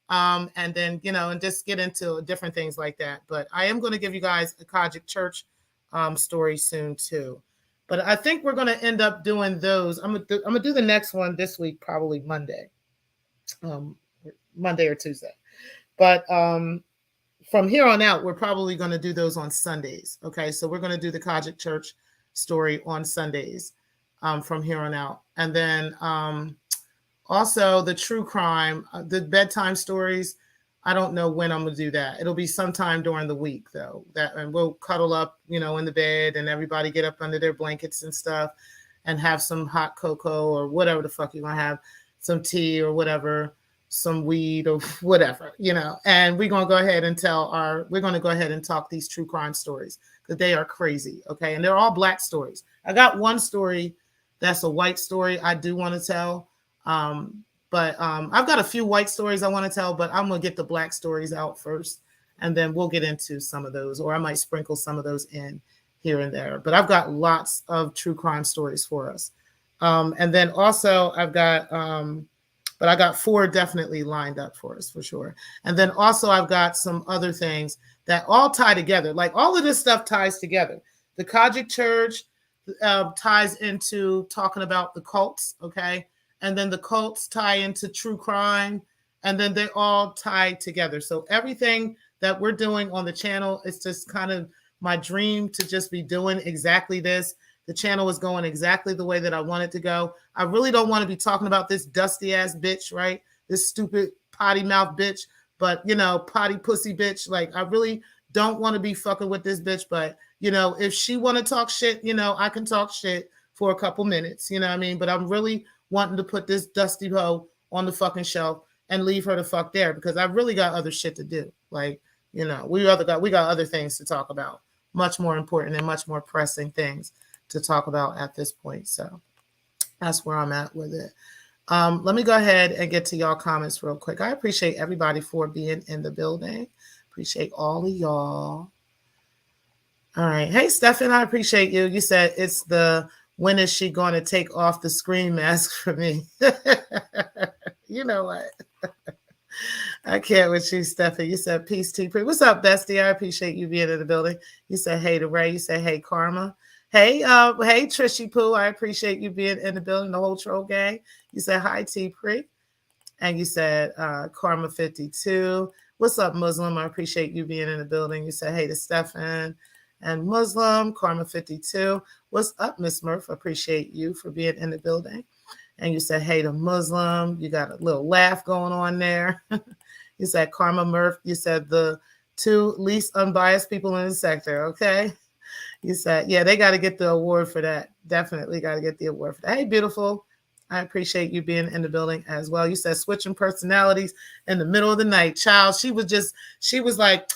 And then, and just get into different things like that. But I am going to give you guys a Kojic Church story soon too. But I think we're going to end up doing those. I'm gonna do the next one this week, probably Monday. Monday or Tuesday. But from here on out, we're probably going to do those on Sundays. Okay, so we're going to do the Kojic Church story on Sundays, from here on out. And then also the true crime, the bedtime stories. I don't know when I'm going to do that. It'll be sometime during the week, though. And we'll cuddle up, in the bed, and everybody get up under their blankets and stuff, and have some hot cocoa or whatever the fuck you're going to have, some tea or whatever, some weed or whatever, and we're going to go ahead and we're going to go ahead and talk these true crime stories, because they are crazy. Okay. And they're all Black stories. I got one story that's a white story I do want to tell. But I've got a few white stories I want to tell, but I'm going to get the Black stories out first, and then we'll get into some of those, or I might sprinkle some of those in here and there. But I've got lots of true crime stories for us. And then also I've got, but I got 4 definitely lined up for us for sure. And then also I've got some other things that all tie together. Like all of this stuff ties together. The Kojic Church ties into talking about the cults, okay? And then the cults tie into true crime, and then they all tie together. So everything that we're doing on the channel, it's just kind of my dream to just be doing exactly this. The channel is going exactly the way that I want it to go. I really don't want to be talking about this dusty ass bitch, right? This stupid potty mouth bitch, but potty pussy bitch. Like I really don't want to be fucking with this bitch, but If she want to talk shit, I can talk shit for a couple minutes, you know what I mean? But I'm really wanting to put this dusty hoe on the fucking shelf and leave her the fuck there because I really got other shit to do. Like, we got other things to talk about, much more important and much more pressing things to talk about at this point. So that's where I'm at with it. Let me go ahead and get to y'all comments real quick. I appreciate everybody for being in the building. Appreciate all of y'all. All right. Hey, Stefan, I appreciate you. You said it's the when is she going to take off the screen mask for me? You know what? I can't with you, Stefan. You said peace, T. What's up, bestie? I appreciate you being in the building. You said hey to Ray. You said hey, Karma. Hey, Trishy Poo. I appreciate you being in the building, the whole troll gang. You said hi, T. Pre. And you said Karma 52. What's up, Muslim? I appreciate you being in the building. You said hey to Stefan and Muslim, Karma 52. What's up, Miss Murph? Appreciate you for being in the building. And you said hey to Muslim. You got a little laugh going on there. You said Karma Murph. You said the two least unbiased people in the sector. Okay. You said, yeah, they got to get the award for that. Definitely got to get the award for that. Hey, beautiful. I appreciate you being in the building as well. You said switching personalities in the middle of the night. Child, she was like,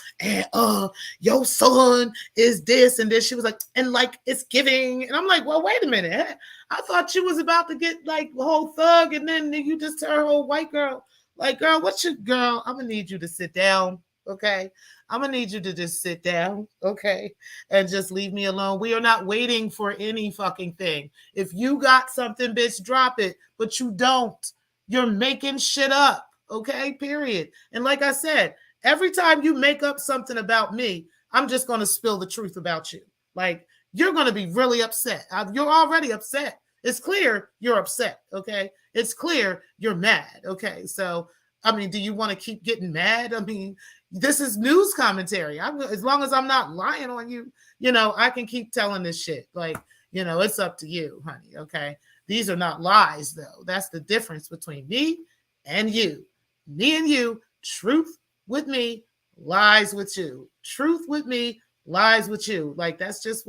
your son is this and this. She was like, and like it's giving. And I'm like, well, wait a minute. I thought you was about to get like the whole thug and then you just turn whole white girl. Like, girl, I'm going to need you to sit down. Okay. I'm going to need you to just sit down, okay, and just leave me alone. We are not waiting for any fucking thing. If you got something, bitch, drop it, but you don't. You're making shit up, okay, period. And like I said, every time you make up something about me, I'm just going to spill the truth about you. Like, you're going to be really upset. You're already upset. It's clear you're upset, okay? It's clear you're mad, okay? So, I mean, do you want to keep getting mad? I mean, this is news commentary. As long as I'm not lying on you, I can keep telling this shit. Like, it's up to you, honey. Okay. These are not lies, though. That's the difference between me and you. Me and you, truth with me, lies with you. Truth with me, lies with you. Like, that's just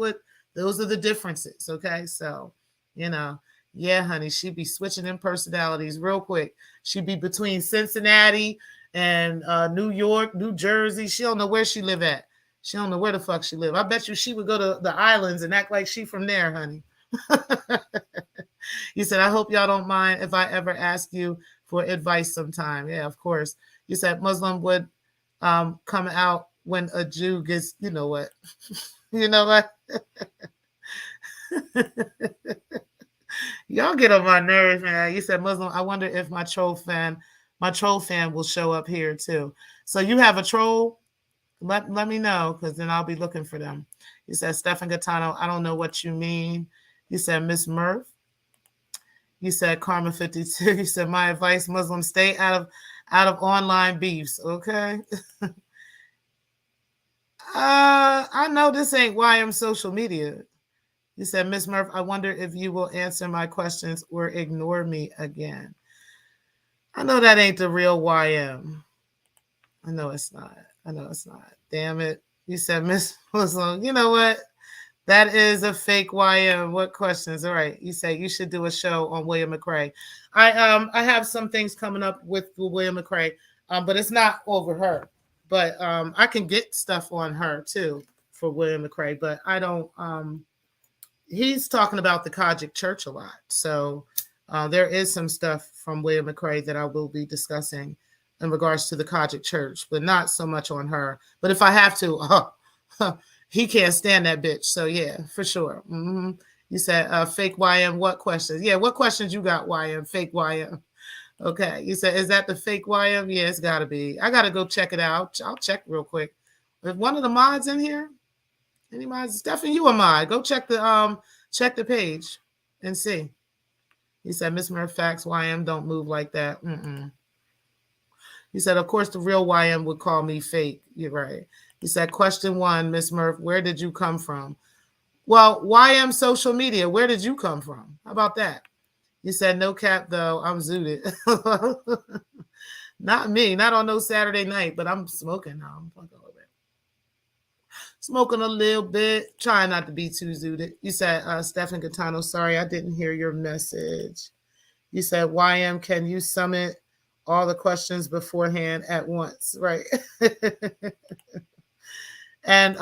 those are the differences. Okay. So, yeah, honey, she'd be switching in personalities real quick. She'd be between Cincinnati and New York, New Jersey. She don't know where she live at. She don't know where the fuck she live. I bet you she would go to the islands and act like she from there, honey. You said, I hope y'all don't mind if I ever ask you for advice sometime. Yeah, of course. You said Muslim would come out when a Jew gets, you know what? You know what? Y'all get on my nerves, man. You said Muslim. I wonder if my troll fan will show up here too. So you have a troll? Let me know, because then I'll be looking for them. You said Stefan Gattano. I don't know what you mean. You said Miss Murph. You said Karma 52. You said my advice, Muslim, stay out of online beefs. Okay. I know this ain't why I'm social media. You said, Miss Murph, I wonder if you will answer my questions or ignore me again. I know that ain't the real YM. I know it's not. Damn it. You said, Miss Muslim, you know what? That is a fake YM. What questions? All right. You say you should do a show on William McRae. I have some things coming up with William McRae, but it's not over her. But I can get stuff on her too for William McRae, but I don't he's talking about the Kojic Church a lot. So there is some stuff from William McRae that I will be discussing in regards to the Kojic Church, but not so much on her. But if I have to, he can't stand that bitch. So yeah, for sure. Mm-hmm. You said fake YM, what questions? Yeah, what questions you got, YM? Fake YM. Okay. You said, is that the fake YM? Yeah, it's got to be. I got to go check it out. I'll check real quick. Is one of the mods in here? Any mods? Stefan, you a mod. Go check the page and see. He said, Miss Murph, facts, YM don't move like that. Mm-mm. He said, of course, the real YM would call me fake. You're right. He said, question one, Miss Murph, where did you come from? Well, YM social media, where did you come from? How about that? You said, no cap, though. I'm zooted. Not me. Not on no Saturday night, but I'm smoking now. I'm fucking over it. Smoking a little bit. Trying not to be too zooted. You said, Stephen Catano, sorry, I didn't hear your message. You said, YM, can you summit all the questions beforehand at once? Right. And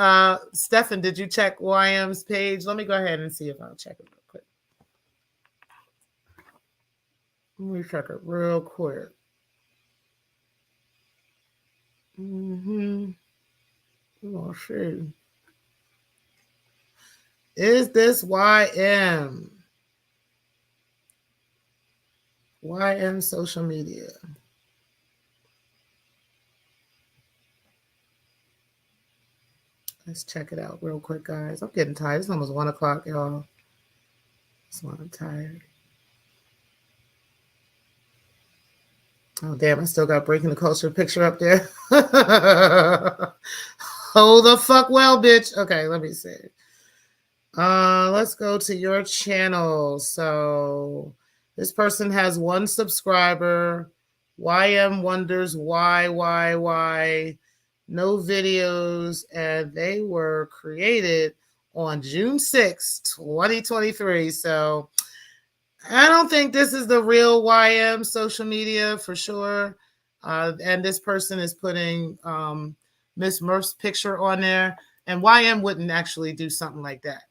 Stefan, did you check YM's page? Let me go ahead and see if I'll check it real quick. Let me check it real quick. Let's see. Is this YM? YM social media. Let's check it out real quick, guys. I'm getting tired. It's almost 1 o'clock, y'all. That's why I'm tired. Oh, damn. I still got Breaking the Culture picture up there. Oh, the fuck well, bitch. Okay, let me see. Let's go to your channel. So this person has 1 subscriber. YM wonders why. No videos, and they were created on June 6th, 2023. So I don't think this is the real YM social media for sure. And this person is putting Miss Murph's picture on there. And YM wouldn't actually do something like that.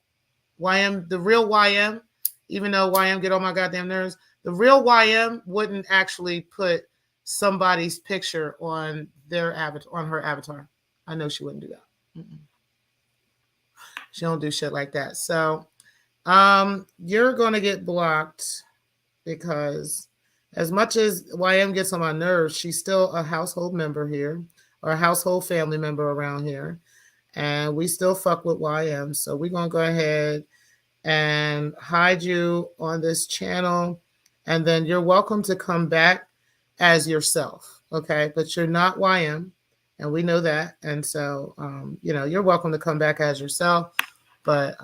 YM, the real YM, even though YM get on my goddamn nerves, the real YM wouldn't actually put somebody's picture on their avatar, on her avatar. I know she wouldn't do that. She don't do shit like that. So you're gonna get blocked because as much as YM gets on my nerves, she's still a household member here or a household family member around here. And we still fuck with YM. So we're gonna go ahead and hide you on this channel. And then you're welcome to come back as yourself. Okay. But you're not YM. And we know that. And so, you're welcome to come back as yourself. But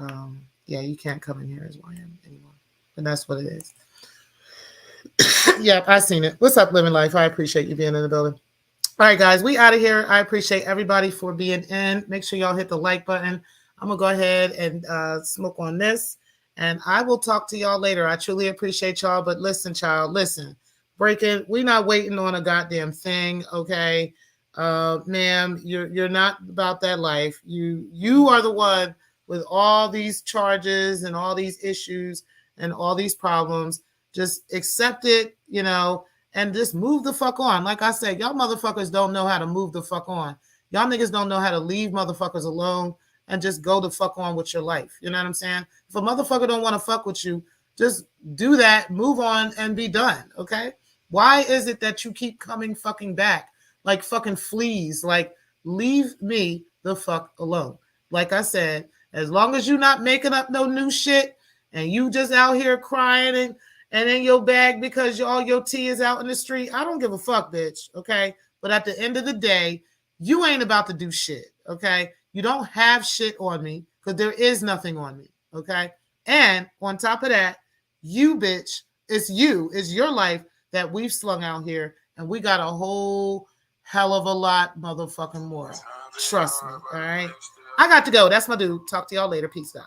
yeah, you can't come in here as YM anymore. And that's what it is. Yep, I seen it. What's up, Living Life? I appreciate you being in the building. All right, guys, we out of here. I appreciate everybody for being in. Make sure y'all hit the like button. I'm going to go ahead and smoke on this. And I will talk to y'all later. I truly appreciate y'all. But listen, child, listen. Breaking, we're not waiting on a goddamn thing, okay? Ma'am, you're not about that life. You are the one with all these charges and all these issues and all these problems. Just accept it, and just move the fuck on. Like I said, y'all motherfuckers don't know how to move the fuck on. Y'all niggas don't know how to leave motherfuckers alone and just go the fuck on with your life. You know what I'm saying? If a motherfucker don't want to fuck with you, just do that, move on, and be done, okay? Why is it that you keep coming fucking back like fucking fleas? Like, leave me the fuck alone. Like I said, as long as you're not making up no new shit and you just out here crying and in your bag because all your tea is out in the street, I don't give a fuck, bitch, okay? But at the end of the day, you ain't about to do shit, okay? You don't have shit on me because there is nothing on me, okay? And on top of that, you, bitch, it's your life that we've slung out here, and we got a whole hell of a lot motherfucking more. Trust me, all right? I got to go. That's my dude. Talk to y'all later. Peace, guys.